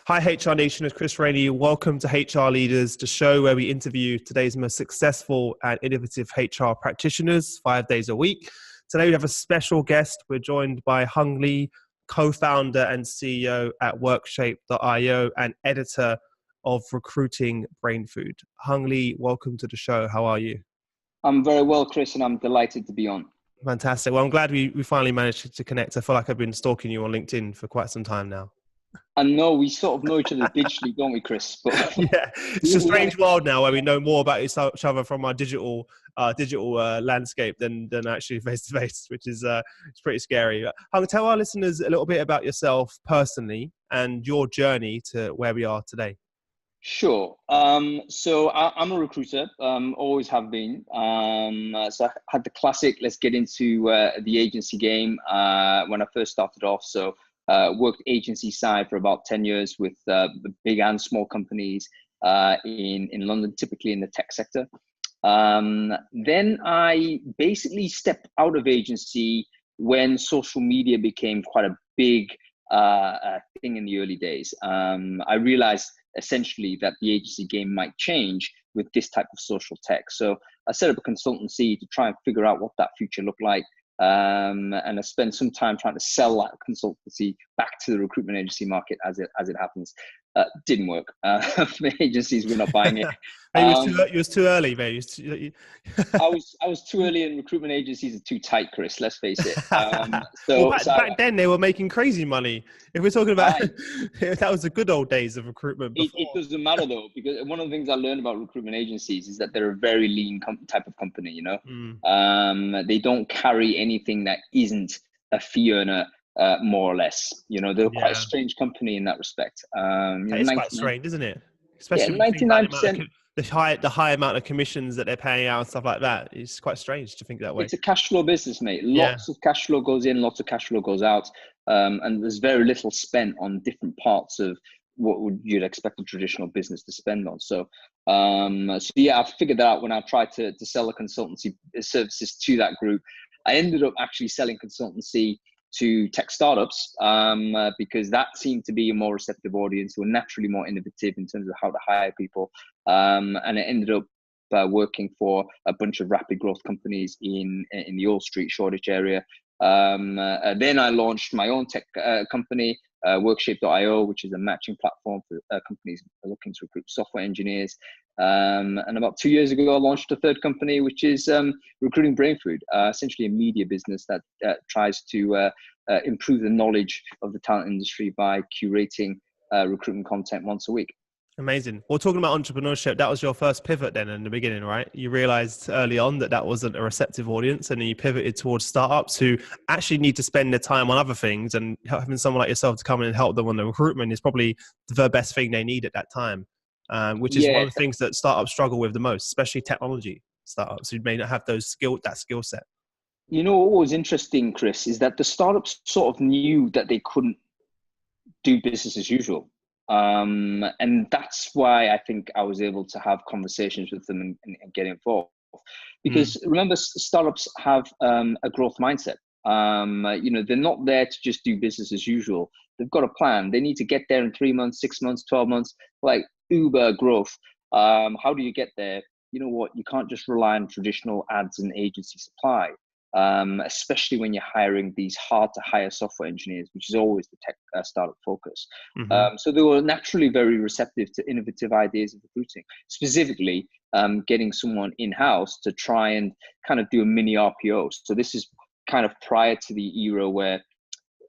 Hi HR Nation, it's Chris Rainey. Welcome to HR Leaders, the show where we interview today's most successful and innovative HR practitioners 5 days a week. Today we have a special guest. We're joined by Hung Lee, co-founder and CEO at Workshape.io and editor of Recruiting Brainfood. Hung Lee, welcome to the show. How are you? I'm very well, Chris, and I'm delighted to be on. Fantastic. Well, I'm glad we finally managed to connect. I feel like I've been stalking you on LinkedIn for quite some time now. I know we sort of know each other digitally, don't we, Chris? But yeah, it's a strange world now where we know more about each other from our digital landscape than actually face to face, which is it's pretty scary. Hung, tell our listeners a little bit about yourself personally and your journey to where we are today. Sure. So I'm a recruiter, always have been. So I had the classic, let's get into the agency game when I first started off. So worked agency side for about 10 years with the big and small companies in London, typically in the tech sector. Then I basically stepped out of agency when social media became quite a big thing in the early days. I realized essentially that the agency game might change with this type of social tech. So I set up a consultancy to try and figure out what that future looked like. And I spent some time trying to sell that consultancy back to the recruitment agency market as it happens. Didn't work. The agencies were not buying it. Maybe it was too early, maybe. I was too early, and recruitment agencies are too tight, Chris. Let's face it. Back then they were making crazy money. If we're talking about that was the good old days of recruitment. It doesn't matter though, because one of the things I learned about recruitment agencies is that they're a very lean type of company. You know, they don't carry anything that isn't a fee earner. More or less, you know, they're quite a strange company in that respect. It's quite strange, isn't it? Especially 99%. The high amount of commissions that they're paying out and stuff like that. It's quite strange to think that way. It's a cash flow business, mate. Lots of cash flow goes in, lots of cash flow goes out, and there's very little spent on different parts of what you'd expect a traditional business to spend on. So yeah, I figured that out when I tried to sell the consultancy services to that group. I ended up actually selling consultancy to tech startups because that seemed to be a more receptive audience, who were naturally more innovative in terms of how to hire people. And I ended up working for a bunch of rapid growth companies in the Old Street, Shoreditch area. Then I launched my own tech company, Workshape.io, which is a matching platform for companies looking to recruit software engineers. And about 2 years ago, I launched a third company, which is Recruiting Brainfood, essentially a media business that tries to improve the knowledge of the talent industry by curating recruitment content once a week. Amazing. Well, talking about entrepreneurship, that was your first pivot then in the beginning, right? You realized early on that wasn't a receptive audience, and then you pivoted towards startups who actually need to spend their time on other things, and having someone like yourself to come in and help them on the recruitment is probably the best thing they need at that time, which is one of the things that startups struggle with the most, especially technology startups who may not have that skill set. You know, what was interesting, Chris, is that the startups sort of knew that they couldn't do business as usual. And that's why I think I was able to have conversations with them and get involved. Because remember, startups have a growth mindset. You know, they're not there to just do business as usual. They've got a plan. They need to get there in 3 months, 6 months, 12 months, like Uber growth. How do you get there? You know what? You can't just rely on traditional ads and agency supply. Especially when you're hiring these hard to hire software engineers, which is always the tech startup focus. So they were naturally very receptive to innovative ideas of recruiting, specifically getting someone in-house to try and kind of do a mini RPO. So this is kind of prior to the era where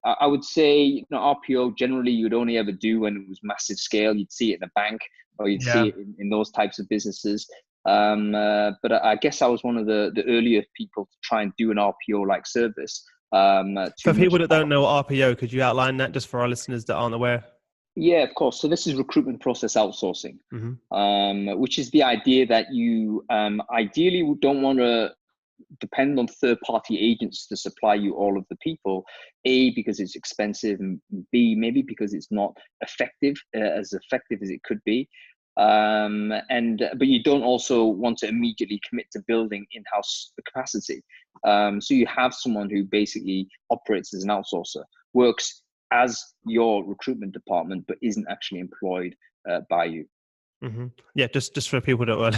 I would say, you know, RPO generally you'd only ever do when it was massive scale. You'd see it in a bank, or you'd see it in those types of businesses. But I guess I was one of the earlier people to try and do an RPO-like service. For people that don't know RPO, could you outline that just for our listeners that aren't aware? Yeah, of course. So this is recruitment process outsourcing, which is the idea that you ideally don't want to depend on third-party agents to supply you all of the people, A, because it's expensive, and B, maybe because it's not effective as it could be. But you don't also want to immediately commit to building in-house capacity. So you have someone who basically operates as an outsourcer, works as your recruitment department, but isn't actually employed by you. Mm-hmm. Yeah, just for people that were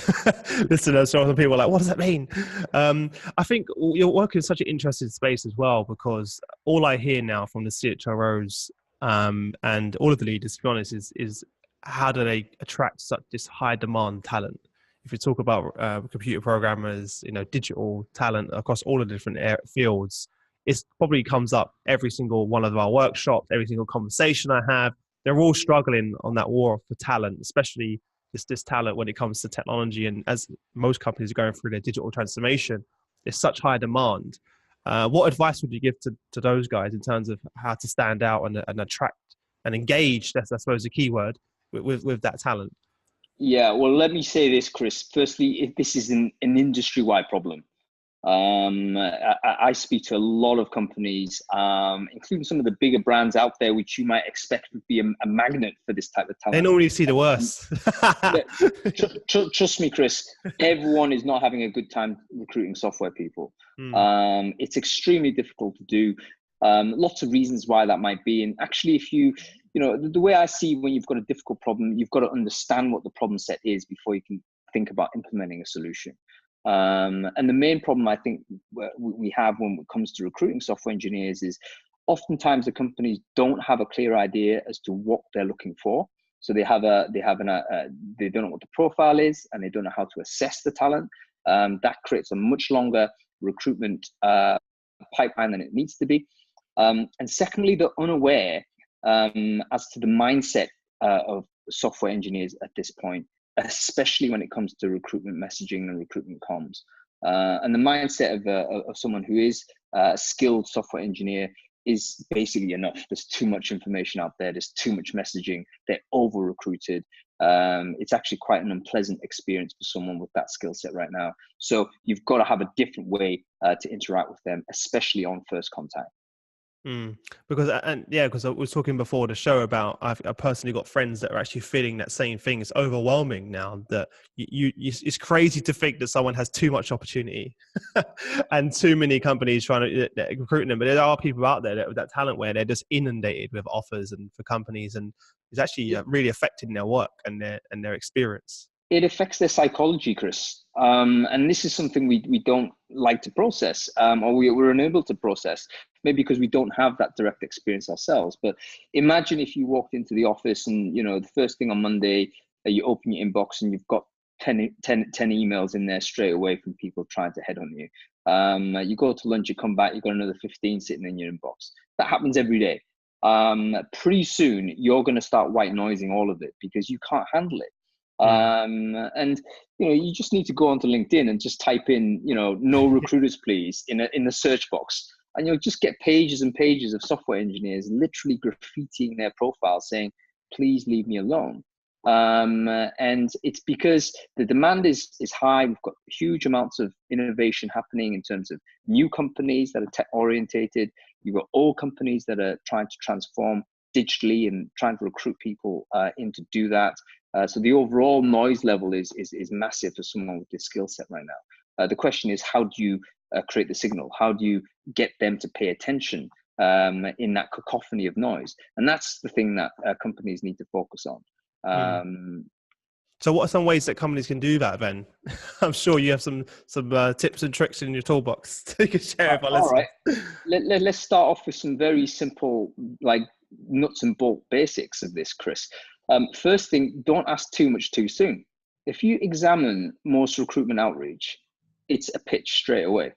listeners, so other people are like, what does that mean? I think you're working in such an interesting space as well, because all I hear now from the CHROs and all of the leaders, to be honest, is how do they attract such this high demand talent? If you talk about computer programmers, digital talent across all the different fields, it probably comes up every single one of our workshops, every single conversation I have. They're all struggling on that war for talent, especially this talent when it comes to technology. And as most companies are going through their digital transformation, there's such high demand. What advice would you give to those guys in terms of how to stand out and attract and engage? That's, I suppose, the key word with that talent. Yeah, well, let me say this, Chris. Firstly, this is an industry-wide problem. I speak to a lot of companies, including some of the bigger brands out there, which you might expect would be a magnet for this type of talent. They normally see the worst. Trust me, Chris, everyone is not having a good time recruiting software people. It's extremely difficult to do. Lots of reasons why that might be. And actually, if the way I see, when you've got a difficult problem, you've got to understand what the problem set is before you can think about implementing a solution. And the main problem I think we have when it comes to recruiting software engineers is oftentimes the companies don't have a clear idea as to what they're looking for. So they don't know what the profile is, and they don't know how to assess the talent. That creates a much longer recruitment pipeline than it needs to be. And secondly, they're unaware as to the mindset of software engineers at this point, especially when it comes to recruitment messaging and recruitment comms. And the mindset of someone who is a skilled software engineer is basically enough. There's too much information out there. There's too much messaging. They're over-recruited. It's actually quite an unpleasant experience for someone with that skill set right now. So you've got to have a different way to interact with them, especially on first contact. Because I was talking before the show about I personally got friends that are actually feeling that same thing. It's overwhelming now that it's crazy to think that someone has too much opportunity and too many companies trying to recruit them. But there are people out there that talent where they're just inundated with offers and for companies, and it's actually really affecting their work and their experience. It affects their psychology, Chris. And this is something we don't like to process, or we're unable to process, maybe because we don't have that direct experience ourselves. But imagine if you walked into the office and, the first thing on Monday, you open your inbox and you've got 10 emails in there straight away from people trying to head on you. You go to lunch, you come back, you've got another 15 sitting in your inbox. That happens every day. Pretty soon, you're going to start white noising all of it because you can't handle it. And you just need to go onto LinkedIn and just type in no recruiters please in the search box, and you'll just get pages and pages of software engineers literally graffitiing their profile saying please leave me alone. And it's because the demand is high. We've got huge amounts of innovation happening in terms of new companies that are tech orientated. You've got old companies that are trying to transform digitally and trying to recruit people in to do that. So the overall noise level is massive for someone with this skill set right now. The question is, how do you create the signal? How do you get them to pay attention in that cacophony of noise? And that's the thing that companies need to focus on. So what are some ways that companies can do that, Ben? I'm sure you have some tips and tricks in your toolbox you can share with our listeners. All right. Let's start off with some very simple, like nuts and bolt basics of this, Chris. First thing, don't ask too much too soon. If you examine most recruitment outreach, it's a pitch straight away.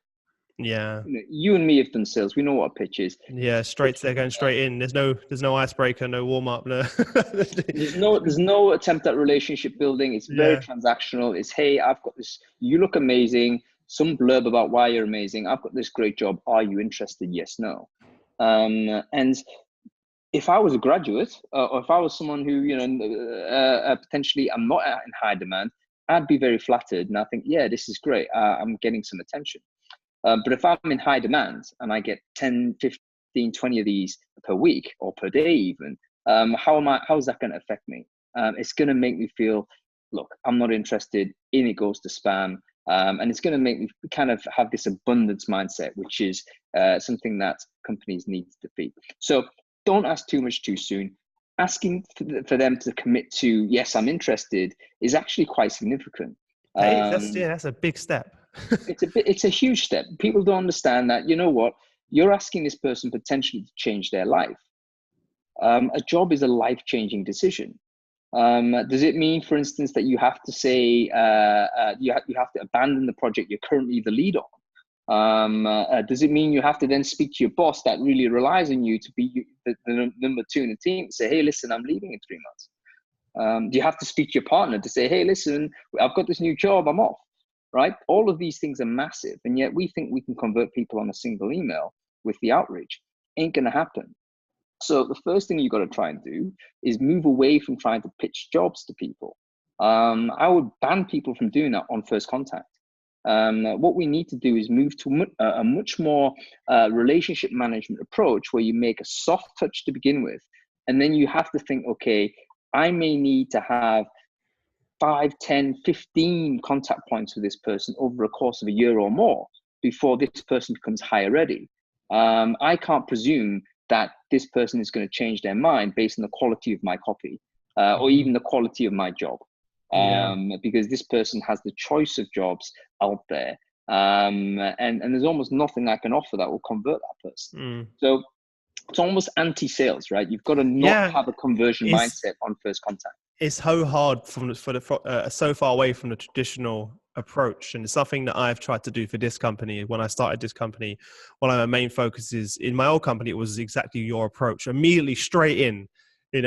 Yeah. You and me have done sales. We know what a pitch is. Yeah, they're going straight in. There's no icebreaker, no warm up. No. There's no attempt at relationship building. It's very transactional. It's, hey, I've got this. You look amazing. Some blurb about why you're amazing. I've got this great job. Are you interested? Yes, no. And if I was a graduate, or if I was someone who, potentially I'm not in high demand, I'd be very flattered. And I think, yeah, this is great. I'm getting some attention. But if I'm in high demand and I get 10, 15, 20 of these per week or per day even, how is that going to affect me? It's going to make me feel, look, I'm not interested, in it goes to spam. And it's going to make me kind of have this abundance mindset, which is something that companies need to defeat. So don't ask too much too soon. Asking for them to commit to, yes, I'm interested, is actually quite significant. That's a big step. It's a huge step. People don't understand that, you know what, you're asking this person potentially to change their life. A job is a life-changing decision. Does it mean, for instance, that you have to say you have to abandon the project you're currently the lead on? Does it mean you have to then speak to your boss that really relies on you to be the number two in the team and say, hey, listen, I'm leaving in 3 months? Do you have to speak to your partner to say, hey, listen, I've got this new job, I'm off, right? All of these things are massive. And yet we think we can convert people on a single email with the outreach. Ain't going to happen. So the first thing you've got to try and do is move away from trying to pitch jobs to people. I would ban people from doing that on first contact. What we need to do is move to a much more relationship management approach, where you make a soft touch to begin with. And then you have to think, okay, I may need to have 5, 10, 15 contact points with this person over a course of a year or more before this person becomes hire ready. I can't presume that this person is going to change their mind based on the quality of my copy or even the quality of my job. Because this person has the choice of jobs out there. And there's almost nothing I can offer that will convert that person. So it's almost anti-sales, right? You've got to not have a conversion mindset on first contact. It's so hard so far away from the traditional approach, and it's something that I've tried to do for this company. When I started this company, one of my main focuses in my old company, it was exactly your approach, immediately straight in, with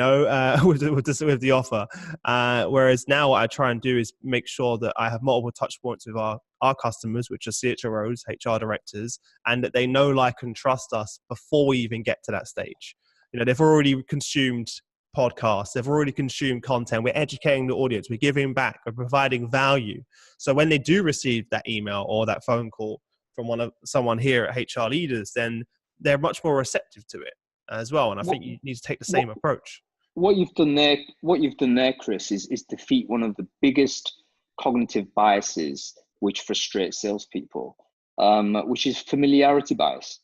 the offer. Whereas now what I try and do is make sure that I have multiple touch points with our customers, which are CHROs, HR directors, and that they know, like, and trust us before we even get to that stage. They've already consumed podcasts, they've already consumed content, we're educating the audience, we're giving back, we're providing value. So when they do receive that email or that phone call from someone here at HR Leaders, then they're much more receptive to it as well. And I think you need to take the same approach. What you've done there, Chris, is defeat one of the biggest cognitive biases which frustrate salespeople, which is familiarity bias.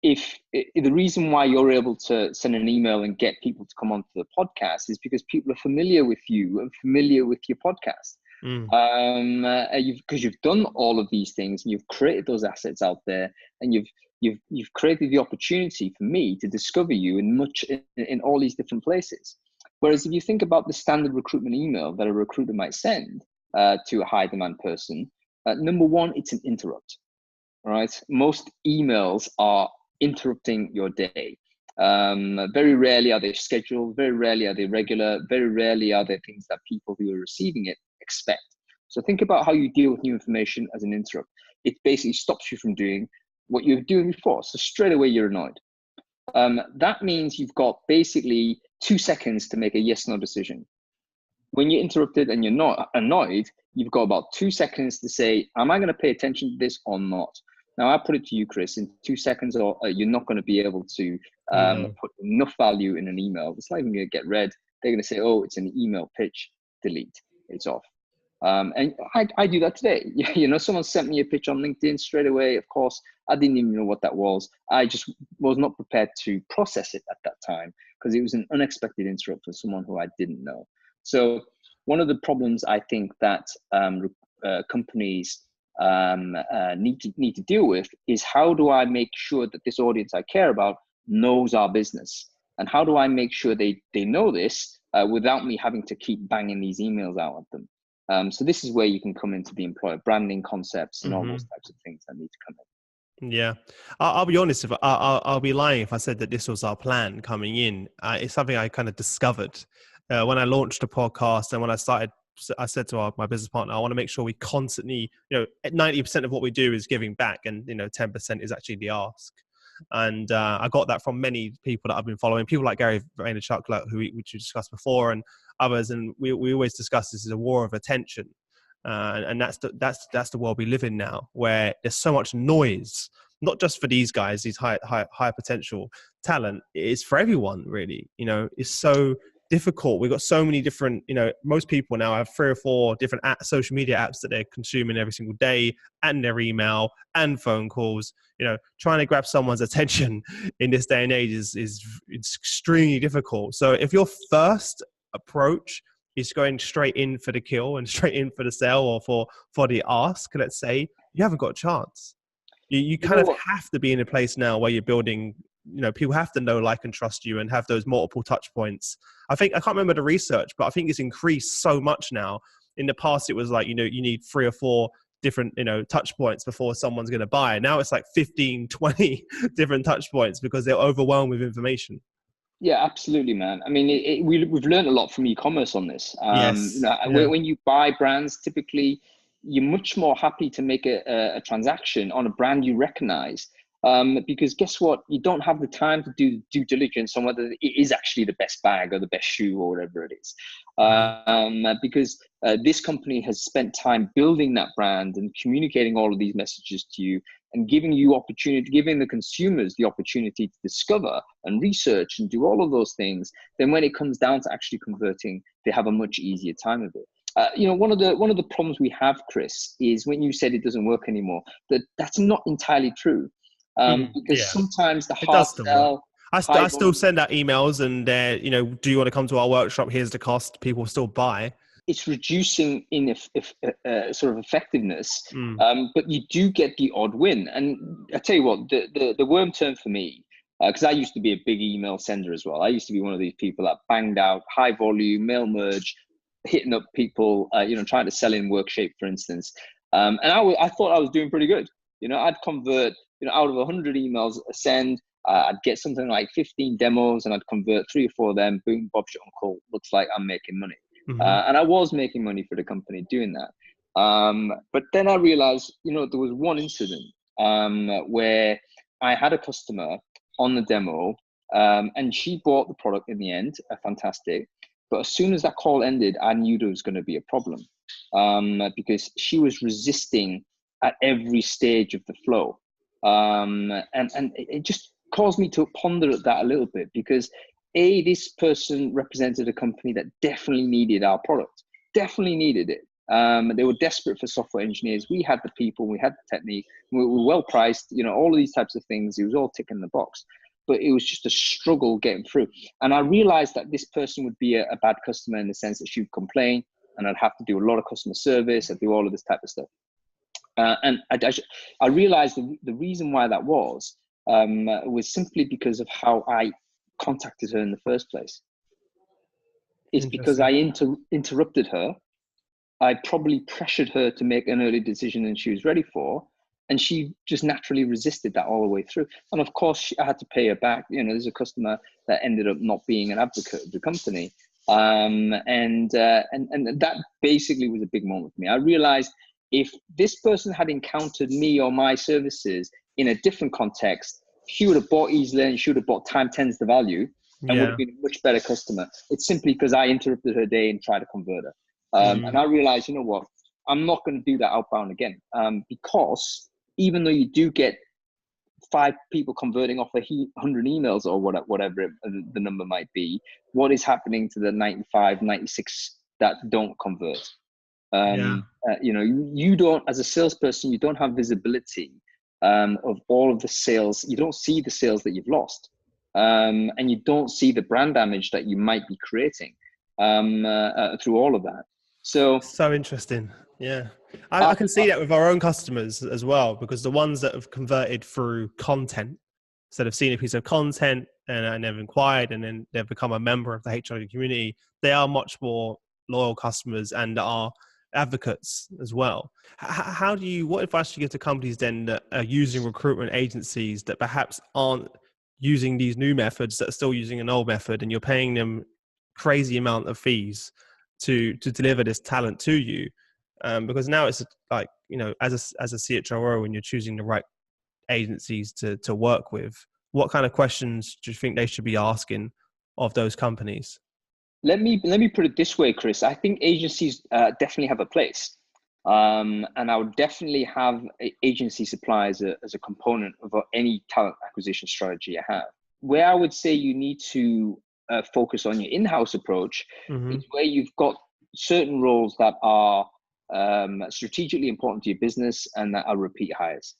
If the reason why you're able to send an email and get people to come onto the podcast is because people are familiar with you and familiar with your podcast. Because you've done all of these things and you've created those assets out there, and you've created the opportunity for me to discover you in all these different places. Whereas if you think about the standard recruitment email that a recruiter might send to a high demand person, number one, it's an interrupt. Right? Most emails are interrupting your day. Very rarely are they scheduled. Very rarely are they regular. Very rarely are they things that people who are receiving it expect. So think about how you deal with new information as an interrupt. It basically stops you from doing what you were doing before. So straight away you're annoyed. That means you've got basically 2 seconds to make a yes/no decision. When you're interrupted and you're not annoyed, you've got about 2 seconds to say, am I going to pay attention to this or not? Now, I put it to you, Chris, in 2 seconds, or you're not going to be able to put enough value in an email. It's not even going to get read. They're going to say, oh, it's an email pitch, delete, it's off. And I do that today. Someone sent me a pitch on LinkedIn straight away. Of course, I didn't even know what that was. I just was not prepared to process it at that time because it was an unexpected interrupt for someone who I didn't know. So one of the problems I think that companies need to deal with is, how do I make sure that this audience I care about knows our business? And how do I make sure they know this without me having to keep banging these emails out at them? So this is where you can come into the employer branding concepts and all those types of things that need to come in. Yeah, I'll be honest. I'll be lying if I said that this was our plan coming in. It's something I kind of discovered when I launched a podcast, and when I said to my business partner, I want to make sure we constantly, 90% of what we do is giving back, and 10% is actually the ask. And I got that from many people that I've been following, people like Gary Vaynerchuk, which we discussed before, and others. And we always discuss this as a war of attention. And that's the world we live in now, where there's so much noise, not just for these guys, these high potential talent. It's for everyone, really. It's so difficult. We've got so many different, most people now have 3 or 4 different social media apps that they're consuming every single day, and their email and phone calls. Trying to grab someone's attention in this day and age is it's extremely difficult. So if your first approach is going straight in for the kill and straight in for the sell, or for the ask, let's say, you haven't got a chance. You kind of have to be in a place now where you're building, people have to know, like, and trust you, and have those multiple touch points. I can't remember the research, but I think it's increased so much now. In the past, it was like, you need 3 or 4 different, touch points before someone's going to buy. Now it's like 15, 20 different touch points because they're overwhelmed with information. Yeah, absolutely, man. I mean, we've learned a lot from e-commerce on this. Yes. When you buy brands, typically you're much more happy to make a transaction on a brand you recognize, because guess what? You don't have the time to do due diligence on whether it is actually the best bag or the best shoe or whatever it is. Because this company has spent time building that brand and communicating all of these messages to you, and giving the consumers the opportunity to discover and research and do all of those things. Then when it comes down to actually converting, they have a much easier time of it. One of the problems we have, Chris, is when you said it doesn't work anymore, that's not entirely true. Because sometimes the hard sell. I still send out emails and do you want to come to our workshop? Here's the cost. People still buy. It's reducing in sort of effectiveness, but you do get the odd win. And I tell you what, the worm term for me, because I used to be a big email sender as well. I used to be one of these people that banged out high volume mail merge, hitting up people, trying to sell in Workshape, for instance. And I thought I was doing pretty good. I'd convert, out of 100 emails a send, I'd get something like 15 demos, and I'd convert 3 or 4 of them. Boom, Bob's your uncle. Looks like I'm making money. And I was making money for the company doing that. But then I realized, there was one incident where I had a customer on the demo, and she bought the product in the end, fantastic. But as soon as that call ended, I knew there was going to be a problem, because she was resisting at every stage of the flow. And it just caused me to ponder that a little bit, because this person represented a company that definitely needed our product, definitely needed it. They were desperate for software engineers. We had the people, we had the technique, we were well priced, all of these types of things. It was all ticking the box, but it was just a struggle getting through. And I realized that this person would be a bad customer in the sense that she would complain, and I'd have to do a lot of customer service. I'd do all of this type of stuff. And I realized the reason why that was simply because of how I contacted her in the first place. It's because I interrupted her. I probably pressured her to make an early decision than she was ready for, and she just naturally resisted that all the way through. And of course, I had to pay her back. There's a customer that ended up not being an advocate of the company, and that basically was a big moment for me. I realized if this person had encountered me or my services in a different context, she would have bought easily, and she would have bought time 10s the value, and would have been a much better customer. It's simply because I interrupted her day and tried to convert her. And I realized, you know what, I'm not going to do that outbound again, because even though you do get 5 people converting off 100 emails or whatever the number might be, what is happening to the 95, 96 that don't convert? You don't, as a salesperson, you don't have visibility of all of the sales. You don't see the sales that you've lost, and you don't see the brand damage that you might be creating through all of that. So interesting. Yeah. I can see that with our own customers as well, because the ones that have converted through content, instead of seeing a piece of content and they've inquired and then they've become a member of the HR community, they are much more loyal customers and are advocates as well. What advice do you give to companies then that are using recruitment agencies that perhaps aren't using these new methods, that are still using an old method, and you're paying them crazy amount of fees to deliver this talent to you? Because now it's like, as a CHRO, when you're choosing the right agencies to work with, what kind of questions do you think they should be asking of those companies? Let me put it this way, Chris. I think agencies definitely have a place, and I would definitely have agency supply as a component of any talent acquisition strategy I have. Where I would say you need to focus on your in-house approach, Mm-hmm. it's where you've got certain roles that are strategically important to your business and that are repeat hires.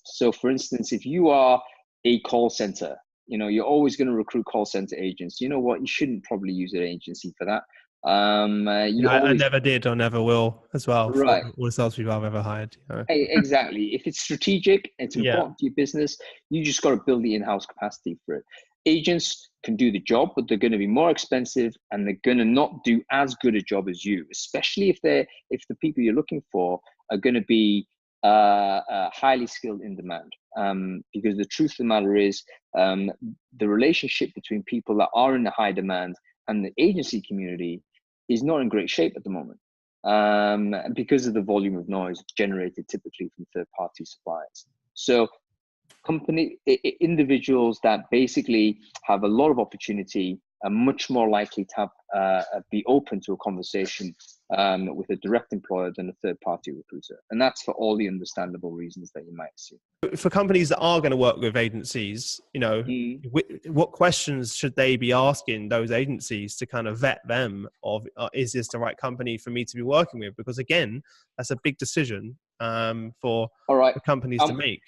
So for instance, if you are a call center, you're always going to recruit call center agents. You know what? You shouldn't probably use an agency for that. I never did or never will as well for right. all the salespeople I've ever hired. Exactly. If it's strategic, it's Yeah. important to your business, you just got to build the in-house capacity for it. Agents can do the job, but they're going to be more expensive and they're going to not do as good a job as you, especially if the people you're looking for are going to be highly skilled in demand. Because the truth of the matter is, the relationship between people that are in the high demand and the agency community is not in great shape at the moment. Because of the volume of noise generated typically from third-party suppliers. So individuals that basically have a lot of opportunity are much more likely to be open to a conversation with a direct employer than a third-party recruiter. And that's for all the understandable reasons that you might see. For companies that are going to work with agencies, what questions should they be asking those agencies to kind of vet them of, is this the right company for me to be working with? Because again, that's a big decision for companies to make.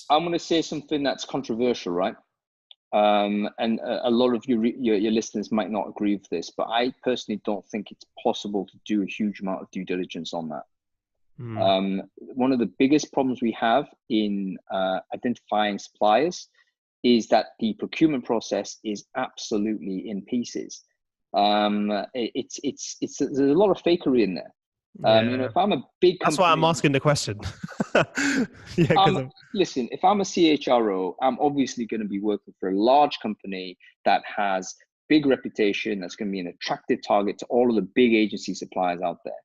I'm going to say something that's controversial, right? And a lot of your listeners might not agree with this, but I personally don't think it's possible to do a huge amount of due diligence on that. One of the biggest problems we have in identifying suppliers is that the procurement process is absolutely in pieces. There's a lot of fakery in there. If I'm a big company, that's why I'm asking the question. Listen, if I'm a CHRO, I'm obviously going to be working for a large company that has big reputation, that's going to be an attractive target to all of the big agency suppliers out there.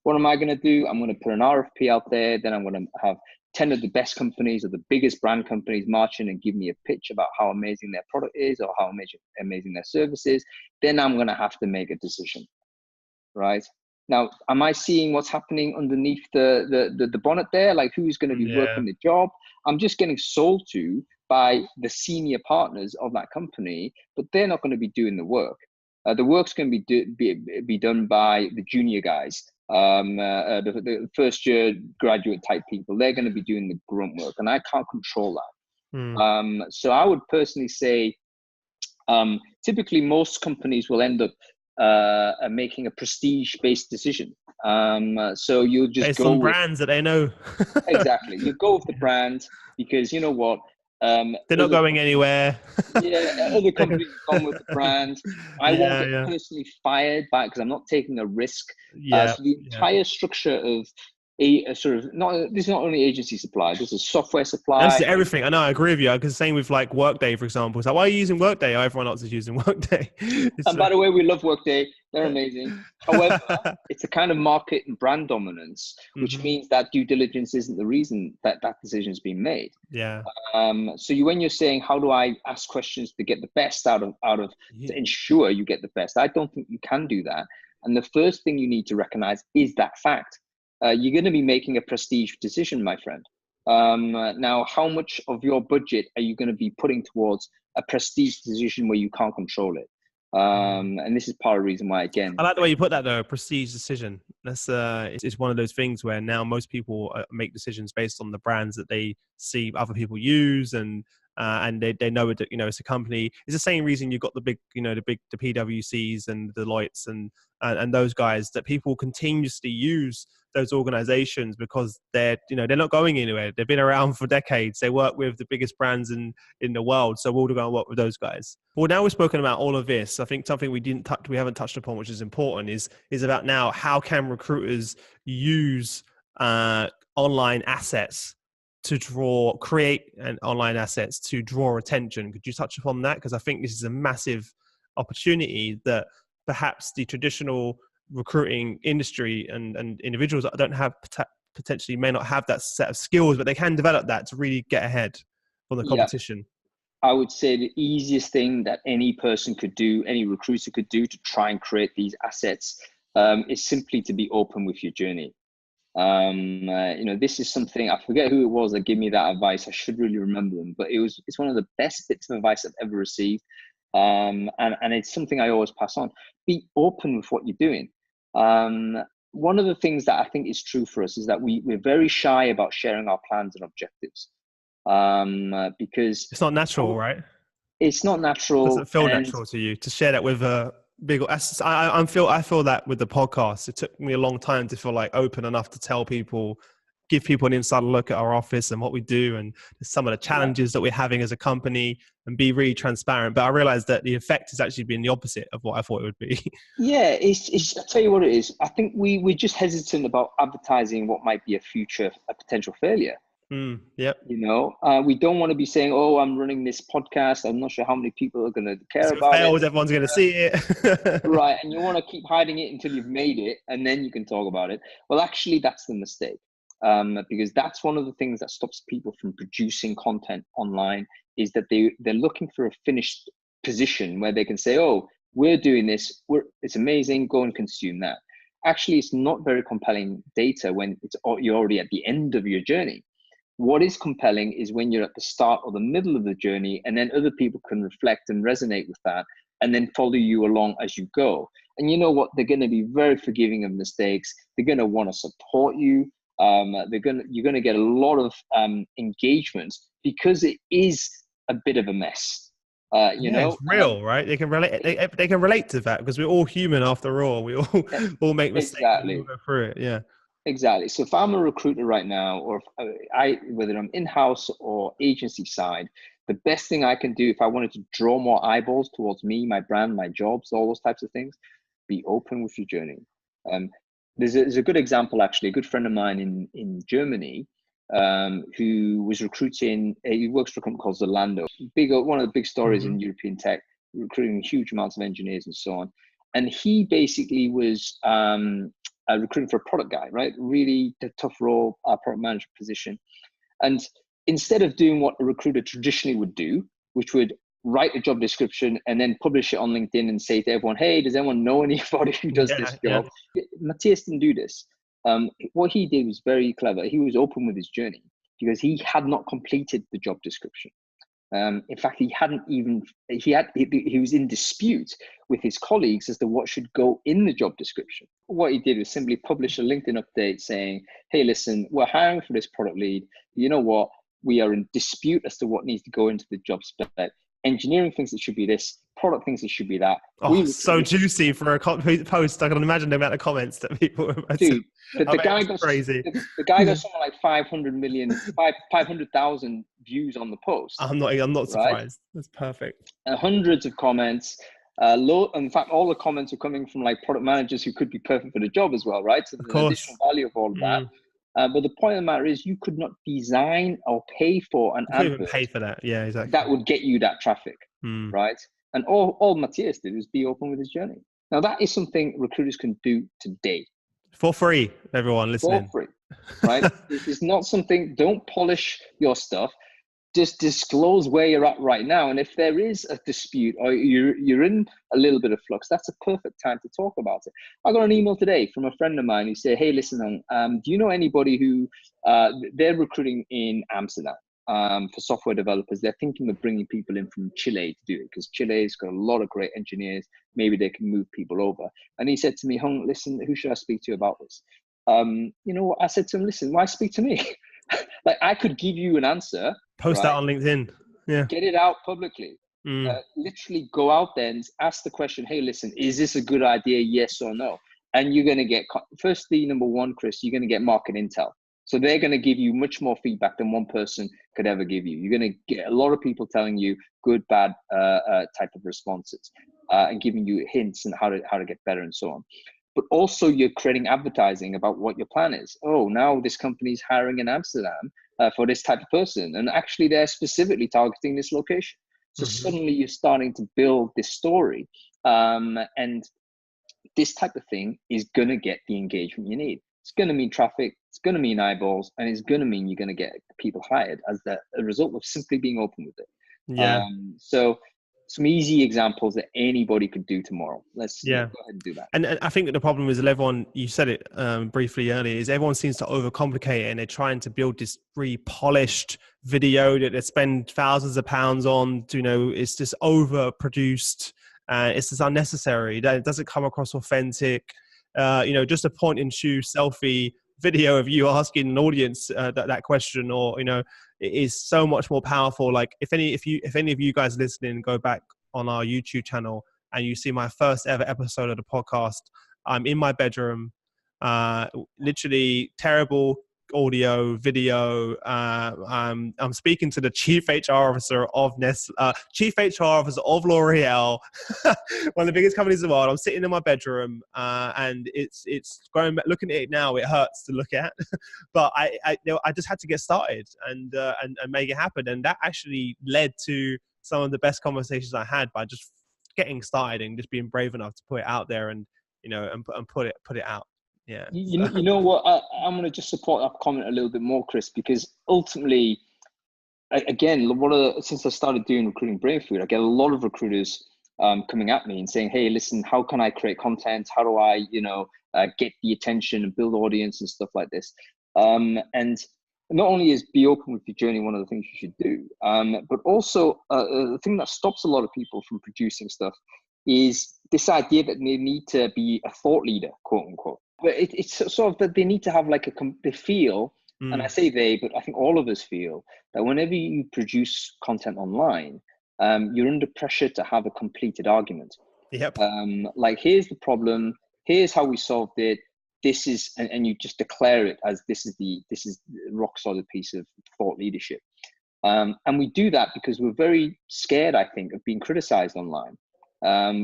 What am I going to do? I'm going to put an RFP out there. Then I'm going to have 10 of the best companies or the biggest brand companies march in and give me a pitch about how amazing their product is or how amazing their service is. Then I'm going to have to make a decision, right? Now, am I seeing what's happening underneath the bonnet there? Like who's going to be working the job? I'm just getting sold to by the senior partners of that company, but they're not going to be doing the work. The work's going to be done by the junior guys, the first year graduate type people. They're going to be doing the grunt work, and I can't control that. So I would personally say, typically most companies will end up making a prestige-based decision. So you'll just based go on with brands that they know. Exactly, you go with the brand because you know what. They're not going anywhere. Other companies have gone with the brand. I won't get personally fired back because I'm not taking a risk. So the entire structure of a sort of this is not only agency supply. This is software supply. This is everything. I know. I agree with you. Because same with like Workday, for example. It's like, why are you using Workday? Everyone else is using Workday. And by the way, we love Workday. They're amazing. However, it's a kind of market and brand dominance, which means that due diligence isn't the reason that decision has been made. So when you're saying, how do I ask questions to get the best out of to ensure you get the best? I don't think you can do that. And the first thing you need to recognize is that fact. You're going to be making a prestige decision, my friend. Now, how much of your budget are you going to be putting towards a prestige decision where you can't control it? And this is part of the reason why, again, I like the way you put that, though. A prestige decision. That's it's one of those things where now most people make decisions based on the brands that they see other people use, and they know that it's a company. It's the same reason you've got the PwCs and Deloittes and those guys, that people continuously use those organizations because they're not going anywhere. They've been around for decades. They work with the biggest brands in the world. So we'll go and work with those guys. Well, now we've spoken about all of this. I think something we haven't touched upon, which is important, is about now how can recruiters use online assets to create online assets to draw attention. Could you touch upon that? Because I think this is a massive opportunity that perhaps the traditional recruiting industry and individuals that don't have potentially may not have that set of skills, but they can develop that to really get ahead from the competition. I would say the easiest thing that any person could do, any recruiter could do to try and create these assets is simply to be open with your journey. This is something, I forget who it was that gave me that advice. I should really remember them, but it's one of the best bits of advice I've ever received. And it's something I always pass on. Be open with what you're doing. One of the things that I think is true for us is that we're very shy about sharing our plans and objectives, because It's not natural, right? it's not natural. Doesn't feel And natural to you to share that with a big. I feel that with the podcast. It took me a long time to feel like open enough to tell people, give people an inside look at our office and what we do and some of the challenges that we're having as a company, and be really transparent. But I realized that the effect has actually been the opposite of what I thought it would be. yeah, I'll tell you what it is. I think we're just hesitant about advertising what might be a potential failure. Yep. We don't want to be saying, "Oh, I'm running this podcast. I'm not sure how many people are going to care So it about fails, it." everyone's going to see it. Right, and you want to keep hiding it until you've made it, and then you can talk about it. Well, actually, that's the mistake, because that's one of the things that stops people from producing content online, is that they're looking for a finished position where they can say, "Oh, we're doing this. It's amazing. Go and consume that." Actually, it's not very compelling data when you're already at the end of your journey. What is compelling is when you're at the start or the middle of the journey, and then other people can reflect and resonate with that, and then follow you along as you go. And you know what? They're going to be very forgiving of mistakes. They're going to want to support you. You're going to get a lot of engagement, because it is a bit of a mess. It's real, right? They can relate. They can relate to that, because we're all human after all. We all make mistakes. Exactly. We all go through it. Yeah. Exactly. So if I'm a recruiter right now, or whether I'm in-house or agency side, the best thing I can do if I wanted to draw more eyeballs towards me, my brand, my jobs, all those types of things, be open with your journey. There's a good example, actually. A good friend of mine in Germany, who was recruiting. He works for a company called Zalando. One of the big stories in European tech, recruiting huge amounts of engineers and so on. And he basically was recruiting for a product guy, right? Really tough role, product manager position. And instead of doing what a recruiter traditionally would do, which would write a job description and then publish it on LinkedIn and say to everyone, "Hey, does anyone know anybody who does this job?" Matthias didn't do this. What he did was very clever. He was open with his journey, because he had not completed the job description. In fact, he was in dispute with his colleagues as to what should go in the job description. What he did was simply publish a LinkedIn update saying, "Hey, listen, we're hiring for this product lead. You know what? We are in dispute as to what needs to go into the job spec. Engineering thinks it should be this. Product thinks it should be that." Oh, so juicy for a post. I can imagine the amount of comments that people were. Dude, the guy got crazy. The guy got something like 500,000 views on the post. I'm not surprised. Right? That's perfect. Hundreds of comments. In fact, all the comments are coming from like product managers who could be perfect for the job as well, right? So there's an additional value of all of that. But the point of the matter is, you could not design or pay for an advert. Even pay for that, yeah, exactly. That would get you that traffic, right? And all Matthias did was be open with his journey. Now that is something recruiters can do today. For free, everyone listening. For free, right? This is not something, don't polish your stuff. Just disclose where you're at right now. And if there is a dispute or you're in a little bit of flux, that's a perfect time to talk about it. I got an email today from a friend of mine who said, "Hey, listen, do you know anybody who, they're recruiting in Amsterdam for software developers. They're thinking of bringing people in from Chile to do it, because Chile's got a lot of great engineers. Maybe they can move people over." And he said to me, "Hung, listen, who should I speak to about this?" You know what? I said to him, "Listen, why speak to me?" Like, I could give you an answer. Post that on LinkedIn. Yeah. Get it out publicly. Literally go out there and ask the question, "Hey, listen, is this a good idea? Yes or no?" And you're going to get, firstly, number one, Chris, you're going to get market intel. So they're going to give you much more feedback than one person could ever give you. You're going to get a lot of people telling you good, bad type of responses, and giving you hints and how to get better and so on. But also, you're creating advertising about what your plan is. Oh, now this company's hiring in Amsterdam for this type of person. And actually, they're specifically targeting this location. So suddenly you're starting to build this story. And this type of thing is going to get the engagement you need. It's going to mean traffic. It's going to mean eyeballs. And it's going to mean you're going to get people hired as a result of simply being open with it. Yeah. So some easy examples that anybody could do tomorrow. Let's go ahead and do that. And I think that the problem is that everyone, you said it briefly earlier, is everyone seems to overcomplicate it, and they're trying to build this really polished video that they spend thousands of pounds on. It's just overproduced. It's just unnecessary. It doesn't come across authentic. Just a point and shoot selfie video of you asking an audience that question, or it is so much more powerful. Like if any of you guys listening go back on our YouTube channel and you see my first ever episode of the podcast, I'm in my bedroom, literally terrible audio, video. I'm speaking to the chief HR officer of chief HR officer of L'Oreal, one of the biggest companies in the world. I'm sitting in my bedroom, and it's going back, looking at it now, it hurts to look at, but I just had to get started and make it happen, and that actually led to some of the best conversations I had by just getting started and just being brave enough to put it out there and put it out. Yeah. You know what? I'm going to just support that comment a little bit more, Chris, because ultimately, again, since I started doing Recruiting Brainfood, I get a lot of recruiters coming at me and saying, "Hey, listen, how can I create content? How do I, get the attention and build audience and stuff like this?" And not only is be open with your journey one of the things you should do, but also the thing that stops a lot of people from producing stuff is this idea that they need to be a thought leader, quote unquote. But it's sort of that they need to have they feel, and I say they, but I think all of us feel that whenever you produce content online, you're under pressure to have a completed argument. Yep. Here's the problem, here's how we solved it. This is, and you just declare it as this is the rock solid piece of thought leadership. And we do that because we're very scared, I think, of being criticized online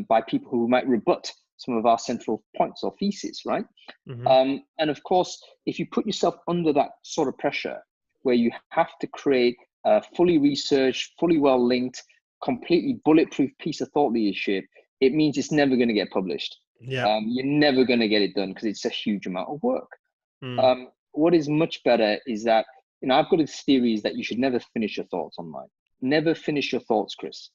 by people who might rebut some of our central points or theses, right? Mm-hmm. And of course, if you put yourself under that sort of pressure where you have to create a fully researched, fully well linked, completely bulletproof piece of thought leadership, it means it's never going to get published. Yeah. You're never going to get it done because it's a huge amount of work. What is much better is that, I've got this theory is that you should never finish your thoughts online. Never finish your thoughts, Chris,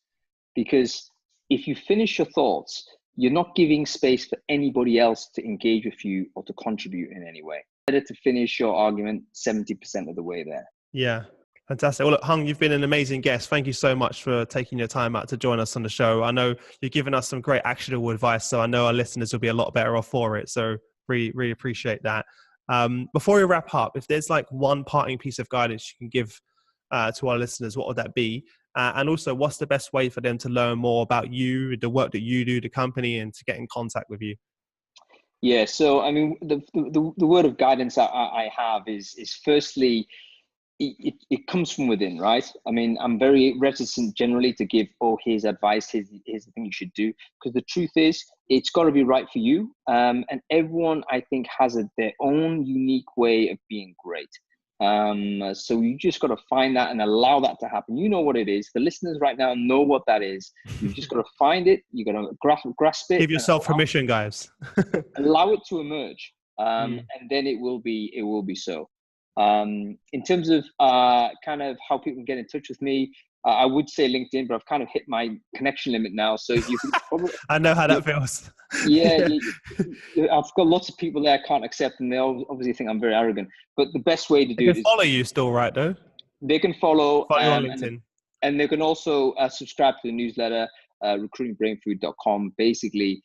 because if you finish your thoughts, you're not giving space for anybody else to engage with you or to contribute in any way. Better to finish your argument 70% of the way there. Yeah, fantastic. Well, look, Hung, you've been an amazing guest. Thank you so much for taking your time out to join us on the show. I know you've given us some great actionable advice, so I know our listeners will be a lot better off for it. So really, really appreciate that. Before we wrap up, if there's one parting piece of guidance you can give to our listeners, what would that be? And also, what's the best way for them to learn more about you, the work that you do, the company, and to get in contact with you? Yeah, so the word of guidance I have is firstly, it comes from within, right? I'm very reticent generally to give, here's advice, here's the thing you should do, because the truth is, it's got to be right for you. And everyone, I think, has their own unique way of being great. So you just got to find that and allow that to happen. You know what it is. The listeners right now know what that is. You've just got to find it. You got to grasp it. Give yourself permission, guys. Allow it to emerge, and then it will be so. In terms of kind of how people can get in touch with me, I would say LinkedIn, but I've kind of hit my connection limit now. So you can probably, I know how that feels. Yeah, I've got lots of people there I can't accept, and they obviously think I'm very arrogant. But the best way to do it is follow you still, right? Though they can follow you on LinkedIn, and they can also subscribe to the newsletter, recruitingbrainfood.com. Basically,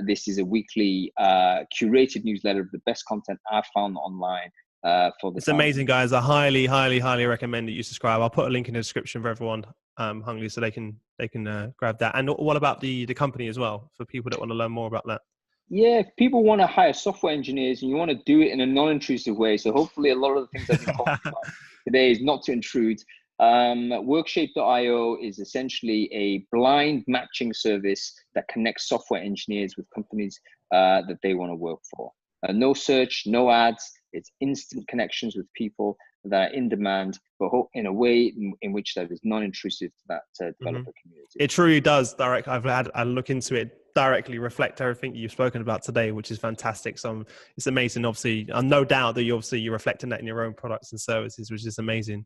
this is a weekly curated newsletter of the best content I've found online. It's amazing, guys. I highly, highly, highly recommend that you subscribe. I'll put a link in the description for everyone hungry, so they can grab that. And what about the company as well, for people that want to learn more about that? Yeah, if people want to hire software engineers and you want to do it in a non-intrusive way, so hopefully a lot of the things I've been talking about today is not to intrude. Workshape.io is essentially a blind matching service that connects software engineers with companies that they want to work for. No search, no ads. It's instant connections with people that are in demand, but in a way in which that is non-intrusive to that developer community. It truly does, Derek. I look into it directly reflect everything you've spoken about today, which is fantastic. So it's amazing. Obviously, no doubt that you're reflecting that in your own products and services, which is amazing.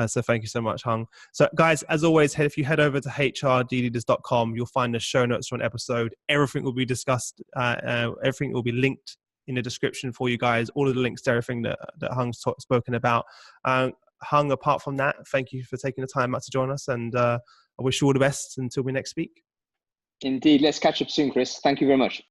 So thank you so much, Hung. So guys, as always, if you head over to hrdleaders.com, you'll find the show notes for an episode. Everything will be discussed. Everything will be linked in the description for you guys. All of the links to everything that Hung's spoken about. Hung, apart from that, thank you for taking the time out to join us, and I wish you all the best until we next speak. Indeed. Let's catch up soon, Chris. Thank you very much.